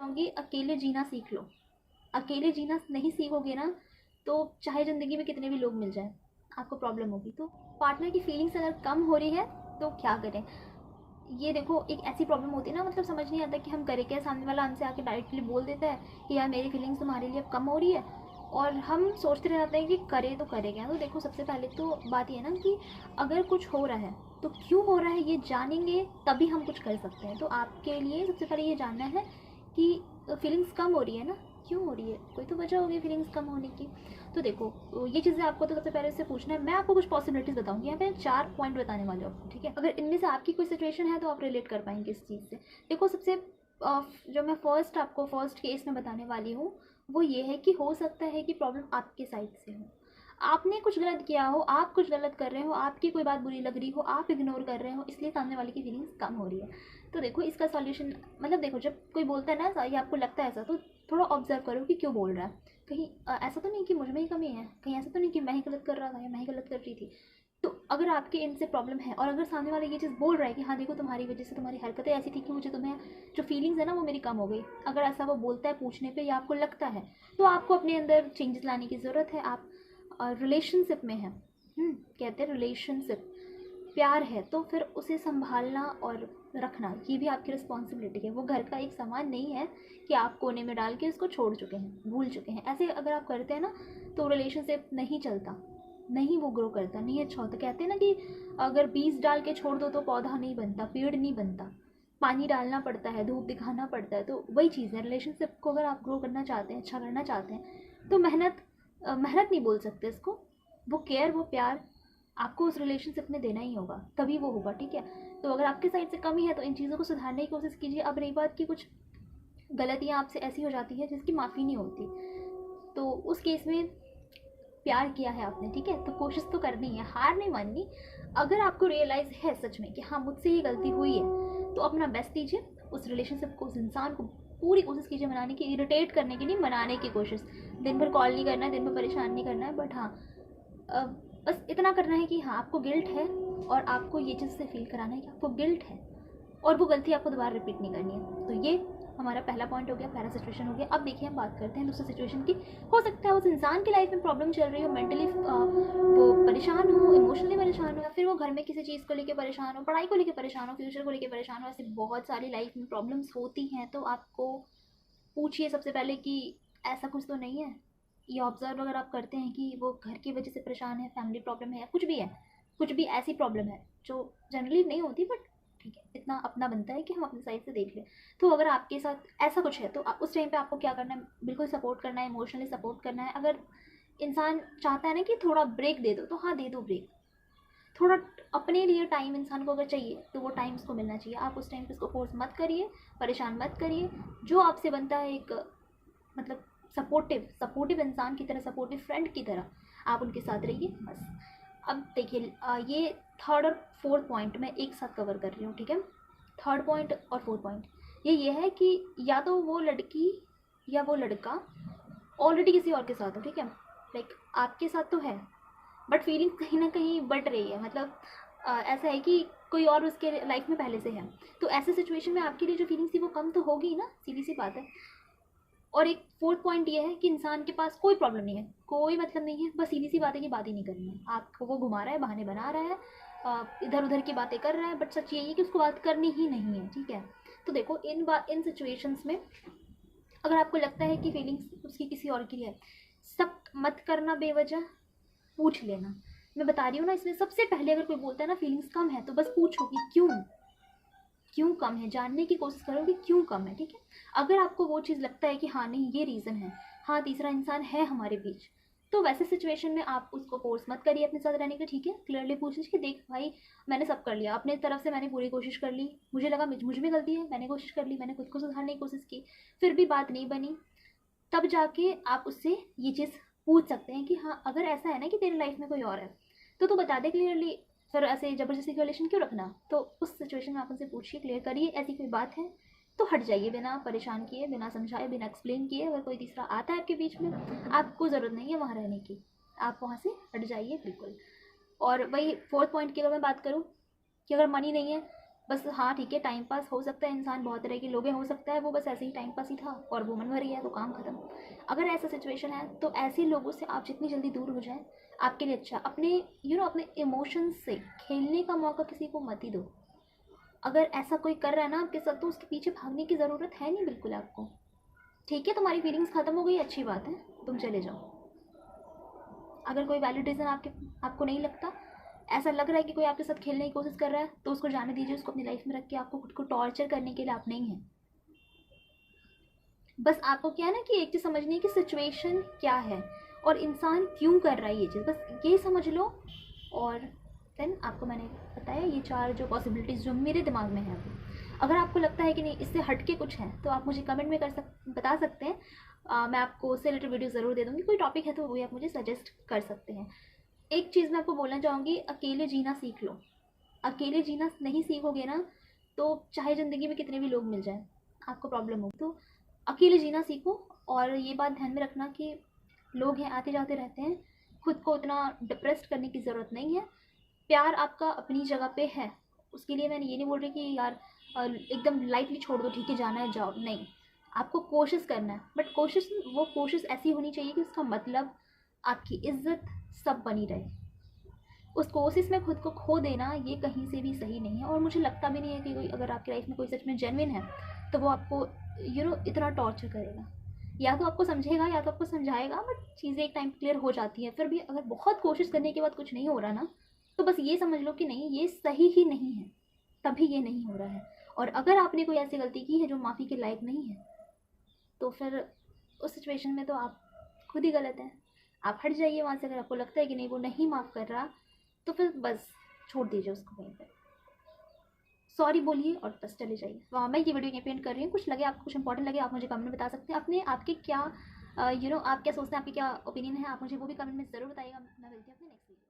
चाहूँगी अकेले जीना सीख लो। अकेले जीना नहीं सीखोगे ना तो चाहे ज़िंदगी में कितने भी लोग मिल जाएँ, आपको प्रॉब्लम होगी। तो पार्टनर की फीलिंग्स अगर कम हो रही है तो क्या करें? ये देखो एक ऐसी प्रॉब्लम होती है ना, मतलब समझ नहीं आता कि हम करें क्या। सामने वाला हमसे आके डायरेक्टली बोल देता है कि यार मेरी फीलिंग्स तुम्हारे लिए अब कम हो रही है, और हम सोचते रह जाते हैं कि करें तो करें क्या। तो देखो सबसे पहले तो बात ये है ना कि अगर कुछ हो रहा है तो क्यों हो रहा है ये जानेंगे तभी हम कुछ कर सकते हैं। तो आपके लिए सबसे पहले ये जानना है कि फीलिंग्स कम हो रही है ना, क्यों हो रही है, कोई तो वजह होगी फीलिंग्स कम होने की। तो देखो ये चीज़ें आपको तो सबसे पहले इससे पूछना है। मैं आपको कुछ पॉसिबिलिटीज़ बताऊंगी, यहाँ पे 4 पॉइंट बताने वाले हो आपको, ठीक है। अगर इनमें से आपकी कोई सिचुएशन है तो आप रिलेट कर पाएंगे इस चीज़ से। देखो सबसे जो मैं आपको फर्स्ट केस में बताने वाली हूँ वो ये है कि हो सकता है कि प्रॉब्लम आपके साइड से हो। आपने कुछ गलत किया हो, आप कुछ गलत कर रहे हो, आपकी कोई बात बुरी लग रही हो, आप इग्नोर कर रहे हो, इसलिए सामने वाले की फीलिंग्स कम हो रही है। तो देखो इसका सॉल्यूशन, मतलब देखो जब कोई बोलता है ना ऐसा या आपको लगता है ऐसा, तो थोड़ा ऑब्जर्व करो कि क्यों बोल रहा है। कहीं ऐसा तो नहीं कि मुझ में ही कमी है, कहीं ऐसा तो नहीं कि मैं ही गलत कर रहा था या मैं ही गलत कर रही थी। तो अगर आपके इनसे प्रॉब्लम है और अगर सामने वाला ये चीज़ बोल रहा है कि हाँ देखो तुम्हारी वजह से तुम्हारी हरकतें ऐसी थी कि मुझे तुम्हें जो फीलिंग्स है ना वो मेरी कम हो गई, अगर ऐसा वो बोलता है पूछने पे या आपको लगता है, तो आपको अपने अंदर चेंजेस लाने की ज़रूरत है। आप रिलेशनशिप में हैं, कहते हैं रिलेशनशिप प्यार है, तो फिर उसे संभालना और रखना ये भी आपकी रिस्पॉन्सिबिलिटी है। वो घर का एक सामान नहीं है कि आप कोने में डाल के उसको छोड़ चुके हैं, भूल चुके हैं। ऐसे अगर आप करते हैं ना तो रिलेशनशिप नहीं चलता, नहीं वो ग्रो करता, नहीं अच्छा होता। कहते हैं ना कि अगर बीज डाल के छोड़ दो तो पौधा नहीं बनता, पेड़ नहीं बनता, पानी डालना पड़ता है, धूप दिखाना पड़ता है। तो वही चीज़ है, रिलेशनशिप को अगर आप ग्रो करना चाहते हैं, अच्छा करना चाहते हैं, तो मेहनत नहीं बोल सकते इसको, वो केयर, वो प्यार आपको उस रिलेशनशिप में देना ही होगा, तभी वो होगा, ठीक है। तो अगर आपके साइड से कमी है तो इन चीज़ों को सुधारने की कोशिश कीजिए। अब रही बात कि कुछ गलतियाँ आपसे ऐसी हो जाती है जिसकी माफ़ी नहीं होती, तो उस केस में प्यार किया है आपने, ठीक है, तो कोशिश तो करनी है, हार नहीं माननी। अगर आपको रियलाइज़ है सच में कि हाँ मुझसे ये गलती हुई है, तो अपना बेस्ट दीजिए उस रिलेशनशिप को, उस इंसान को पूरी कोशिश कीजिए मनाने की, इरिटेट करने की नहीं, मनाने की कोशिश। दिन भर कॉल नहीं करना है, दिन भर परेशान नहीं करना है, बट हाँ अ, बस इतना करना है कि हाँ आपको गिल्ट है और आपको ये चीज़ से फील कराना है कि आपको गिल्ट है और वो गलती आपको दोबारा रिपीट नहीं करनी है। तो ये हमारा पहला पॉइंट हो गया, पहला सिचुएशन हो गया। अब देखिए हम बात करते हैं दूसरी सिचुएशन की। हो सकता है उस इंसान की लाइफ में प्रॉब्लम चल रही हो, मेंटली वो परेशान हो, इमोशनली परेशान हो, या फिर वो घर में किसी चीज़ को लेकर परेशान हो, पढ़ाई को लेकर परेशान हो, फ्यूचर को लेकर परेशान हो। ऐसी बहुत सारी लाइफ में प्रॉब्लम्स होती हैं। तो आपको पूछिए सबसे पहले कि ऐसा कुछ तो नहीं है। ये ऑब्जर्व अगर आप करते हैं कि वो घर की वजह से परेशान है, फैमिली प्रॉब्लम है, या कुछ भी है, कुछ भी ऐसी प्रॉब्लम है जो जनरली नहीं होती, बट ठीक है इतना अपना बनता है कि हम अपनी साइड से देख लें। तो अगर आपके साथ ऐसा कुछ है तो उस टाइम पे आपको क्या करना है, बिल्कुल सपोर्ट करना है, इमोशनली सपोर्ट करना है। अगर इंसान चाहता है ना कि थोड़ा ब्रेक दे दो, तो हाँ दे दो ब्रेक। थोड़ा अपने लिए टाइम इंसान को अगर चाहिए तो वो टाइम उसको मिलना चाहिए। आप उस टाइम पे उसको फोर्स मत करिए, परेशान मत करिए। जो आपसे बनता है एक, मतलब सपोर्टिव इंसान की तरह, सपोर्टिव फ्रेंड की तरह आप उनके साथ रहिए बस। अब देखिए ये थर्ड और फोर्थ पॉइंट मैं एक साथ कवर कर रही हूँ, ठीक है। थर्ड पॉइंट और फोर्थ पॉइंट ये है कि या तो वो लड़की या वो लड़का ऑलरेडी किसी और के साथ हो, ठीक है। लाइक आपके साथ तो है बट फीलिंग कहीं ना कहीं बढ़ रही है, मतलब ऐसा है कि कोई और उसके लाइफ में पहले से है। तो ऐसे सिचुएशन में आपके लिए जो फीलिंग्स थी वो कम तो होगी ना, सीधी सी बात है। और एक फोर्थ पॉइंट ये है कि इंसान के पास कोई प्रॉब्लम नहीं है, कोई मतलब नहीं है, बस सीधी सी बात है कि बात ही नहीं करनी है। आपको वो घुमा रहा है, बहाने बना रहा है, इधर उधर की बातें कर रहा है, बट सच यही है कि उसको बात करनी ही नहीं है, ठीक है। तो देखो इन सिचुएशंस में अगर आपको लगता है कि फीलिंग्स उसकी किसी और के लिए है, सब मत करना बेवजह, पूछ लेना। मैं बता रही हूँ ना, इसमें सबसे पहले अगर कोई बोलता है ना फीलिंग्स कम है, तो बस पूछो कि क्यों, क्यों कम है, जानने की कोशिश करो कि क्यों कम है, ठीक है। अगर आपको वो चीज़ लगता है कि हाँ नहीं ये रीज़न है, हाँ तीसरा इंसान है हमारे बीच, तो वैसे सिचुएशन में आप उसको फोर्स मत करिए अपने साथ रहने के लिए, ठीक है। क्लियरली पूछ लीजिए कि देख भाई मैंने सब कर लिया अपने तरफ से, मैंने पूरी कोशिश कर ली, मुझे लगा मुझ में गलती है, मैंने कोशिश कर ली, मैंने खुद को सुधारने की कोशिश की, फिर भी बात नहीं बनी। तब जाके आप उससे ये चीज़ पूछ सकते हैं कि हाँ अगर ऐसा है ना कि तेरी लाइफ में कोई और है तो तू बता दे क्लियरली, फिर ऐसे ज़बरदस्ती का रिलेशन क्यों रखना। तो उस सिचुएशन में आप उनसे पूछिए, क्लियर करिए ऐसी कोई बात है तो हट जाइए, बिना परेशान किए, बिना समझाए, बिना एक्सप्लेन किए। अगर कोई तीसरा आता है आपके बीच में, आपको ज़रूरत नहीं है वहाँ रहने की, आप वहाँ से हट जाइए बिल्कुल। और वही फोर्थ पॉइंट की अगर मैं बात करूँ कि अगर मनी नहीं है बस हाँ ठीक है, टाइम पास हो सकता है, इंसान बहुत तरह के लोग हैं, हो सकता है वो बस ऐसे ही टाइम पास ही था और वो मन भर गया तो काम खत्म। अगर ऐसा सिचुएशन है तो ऐसे लोगों से आप जितनी जल्दी दूर हो जाएं आपके लिए अच्छा। अपने अपने इमोशंस से खेलने का मौका किसी को मत ही दो। अगर ऐसा कोई कर रहा है ना आपके साथ तो उसके पीछे भागने की ज़रूरत है नहीं बिल्कुल आपको। ठीक है, तुम्हारी फीलिंग्स ख़त्म हो गई, अच्छी बात है, तुम चले जाओ। अगर कोई वैलिड रीज़न आपको नहीं लगता, ऐसा लग रहा है कि कोई आपके साथ खेलने की कोशिश कर रहा है, तो उसको जाने दीजिए। उसको अपनी लाइफ में रख के आपको खुद को टॉर्चर करने के लिए आप नहीं हैं। बस आपको क्या है ना कि एक चीज़ समझनी है कि सिचुएशन क्या है और इंसान क्यों कर रहा है ये चीज़, बस ये समझ लो। और देन आपको मैंने बताया ये 4 जो पॉसिबिलिटीज़ जो मेरे दिमाग में हैं अभी। अगर आपको लगता है कि नहीं इससे हट के कुछ है तो आप मुझे कमेंट में बता सकते हैं। मैं आपको उससे रिलेटेड वीडियो ज़रूर दे दूँगी। कोई टॉपिक है तो वो भी आप मुझे सजेस्ट कर सकते हैं। एक चीज़ मैं आपको बोलना चाहूँगी, अकेले जीना सीख लो। अकेले जीना नहीं सीखोगे ना तो चाहे ज़िंदगी में कितने भी लोग मिल जाएं आपको प्रॉब्लम हो। तो अकेले जीना सीखो। और ये बात ध्यान में रखना कि लोग हैं, आते जाते रहते हैं, खुद को इतना डिप्रेस्ड करने की ज़रूरत नहीं है। प्यार आपका अपनी जगह पे है, उसके लिए मैं ये नहीं बोल रही कि यार एकदम लाइटली छोड़ दो, ठीक है जाना है जाओ, नहीं। आपको कोशिश करना है, बट कोशिश ऐसी होनी चाहिए कि उसका मतलब आपकी इज्जत सब बनी रहे। उस कोशिश में खुद को खो देना ये कहीं से भी सही नहीं है। और मुझे लगता भी नहीं है कि कोई, अगर आपकी लाइफ में कोई सच में जेन्युइन है तो वो आपको इतना टॉर्चर करेगा। या तो आपको समझेगा या तो आपको समझाएगा, बट चीज़ें एक टाइम क्लियर हो जाती है। फिर भी अगर बहुत कोशिश करने के बाद कुछ नहीं हो रहा ना, तो बस ये समझ लो कि नहीं ये सही ही नहीं है, तभी ये नहीं हो रहा है। और अगर आपने कोई ऐसी गलती की है जो माफ़ी के लायक नहीं है, तो फिर उस सिचुएशन में तो आप खुद ही गलत हैं। आप हट जाइए वहाँ से। अगर आपको लगता है कि नहीं वो नहीं माफ़ कर रहा, तो फिर बस छोड़ दीजिए उसको वहीं पर, सॉरी बोलिए और बस चले जाइए। मैं ये वीडियो यहीं पे एंड कर रही हूँ। कुछ लगे आपको, कुछ इंपॉर्टेंट लगे, आप मुझे कमेंट में बता सकते हैं। आपके क्या आप क्या सोचते हैं, आपके क्या ओपिनियन है, आप मुझे वो भी कमेंट में ज़रूर बताइएगा। मैं मिलती हूँ अपने नेक्स्ट वीडियो।